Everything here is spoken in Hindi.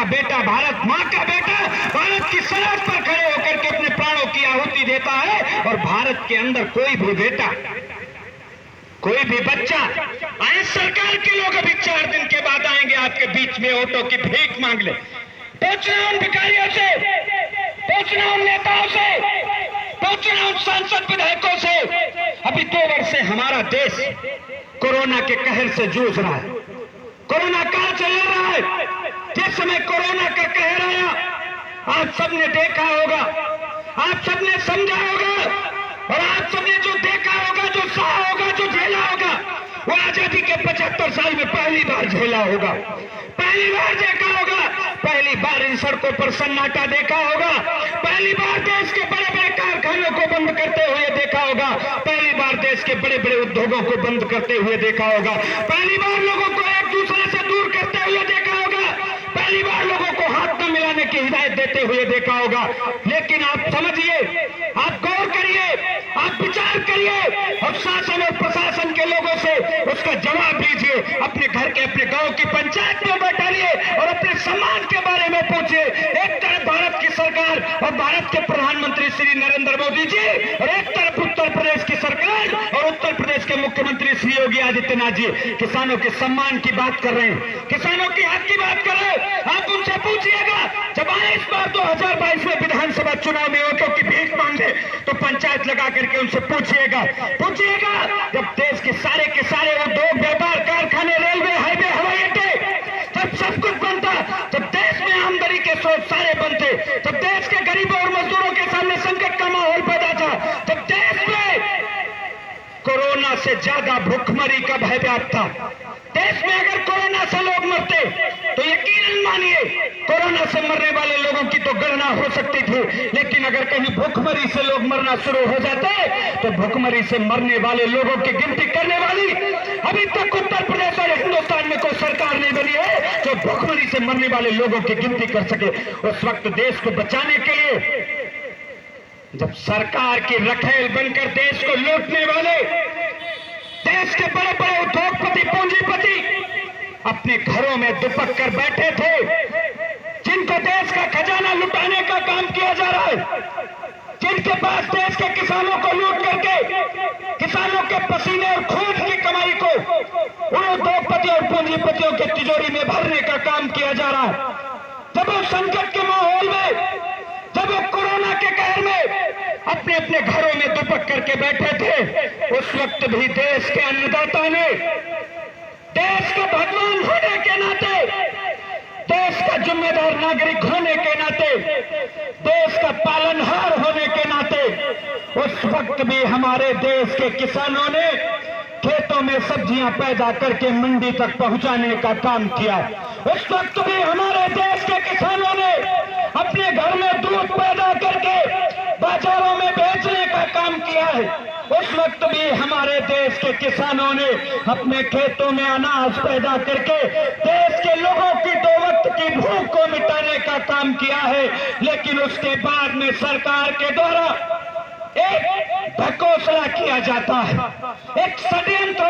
बेटा, भारत माँ का बेटा भारत की सरहद पर खड़े होकर के अपने प्राणों की आहुति देता है। और भारत के अंदर कोई भी बेटा, कोई भी बच्चा आए, सरकार के लोग अभी 4 दिन के बाद आएंगे आपके बीच में ऑटो की भीख मांग ले। पूछना उन भिखारियों से, पूछना उन नेताओं से, पूछना उन सांसद विधायकों से। अभी 2 वर्ष से हमारा देश कोरोना के कहर से जूझ रहा है। कोरोना काल चल रहा है। जिस समय कोरोना का कहर आया, आप सबने देखा होगा, आप सबने समझा होगा, और आप सबने जो देखा होगा, जो सहा होगा, जो झेला होगा, वो आजादी के 75 साल में पहली बार झेला होगा, पहली बार देखा होगा। पहली बार इन सड़कों पर सन्नाटा देखा होगा। पहली बार देश के बड़े बड़े कारखानों को बंद करते हुए देखा होगा। पहली बार देश के बड़े बड़े उद्योगों को बंद करते हुए देखा होगा। पहली बार लोगों को एक दूसरे से दूर करते हुए देखा होगा। पहली बार लोगों को हाथ न मिलाने की हिदायत देते हुए देखा होगा। लेकिन आप समझिए, आप गौर करिए, आप विचार करिए, और शासन और प्रशासन के लोगों से उसका जवाब लीजिए। अपने घर के, अपने गांव की पंचायत में बैठाइए और अपने सम्मान के बारे में पूछिए। एक तरफ भारत की सरकार और भारत के प्रधानमंत्री श्री नरेंद्र मोदी जी, और एक तरफ उत्तर प्रदेश की सरकार और उत्तर प्रदेश के मुख्यमंत्री श्री योगी आदित्यनाथ जी किसानों के सम्मान की बात कर रहे हैं, किसानों के हक की बात कर रहे हैं। आप उनसे पूछिएगा, जब आए इस बार 2022 में विधानसभा चुनाव में ऑटो की भीख मांगे, तो पंचायत लगा करके उनसे पूछिएगा, जब देश के सारे उद्योग, व्यापार, कारखाने, रेलवे, हाईवे, हवाई अड्डे, जब सब कुछ बनता, जब देश में आमदनी के स्रोत सारे बनते, जब देश के गरीबों और मजदूरों के सामने संकट का माहौल पैदा था, जब देश में कोरोना से ज्यादा भूखमरी का भय व्याप्त था, देश में अगर कोरोना से लोग मरते तो यकीनन मानिए कोरोना से मरने वाले लोगों की तो गणना हो सकती थी, लेकिन अगर कहीं भूखमरी से लोग मरना शुरू हो जाते तो भूखमरी से मरने वाले लोगों की गिनती करने वाली अभी तक उत्तर प्रदेश और हिंदुस्तान में कोई सरकार नहीं बनी है जो भूखमरी से मरने वाले लोगों की गिनती कर सके। उस वक्त देश को बचाने के लिए जब सरकार की रखेल बनकर देश को लूटने वाले देश के बड़े बड़े उद्योगपति, पूंजीपति अपने घरों में दुपक कर बैठे थे, जिनको देश का खजाना लुटाने का काम किया जा रहा है, जिनके पास देश के किसानों को लूट करके किसानों के पसीने और खून की कमाई को उन उद्योगपति और पूंजीपतियों के तिजोरी में भरने का काम किया जा रहा है। जब वो संकट के माहौल में, जब वो कोरोना के कहर में अपने अपने घरों में दुपक करके बैठे थे, उस वक्त भी देश के अन्नदाता ने, देश के भगवान होने के नाते, देश का जिम्मेदार नागरिक होने के नाते, देश का पालनहार होने के नाते, उस वक्त भी हमारे देश के किसानों ने खेतों में सब्जियां पैदा करके मंडी तक पहुंचाने का काम किया। उस वक्त भी हमारे देश के किसानों ने अपने घर में दूध पैदा करके बाजारों में बेचने का काम किया है। उस वक्त भी हमारे देश के किसानों ने अपने खेतों में अनाज पैदा करके देश के लोगों की 2 वक्त की भूख को मिटाने का काम किया है। लेकिन उसके बाद में सरकार के द्वारा एक ढकोसला किया जाता है, एक षड्यंत्र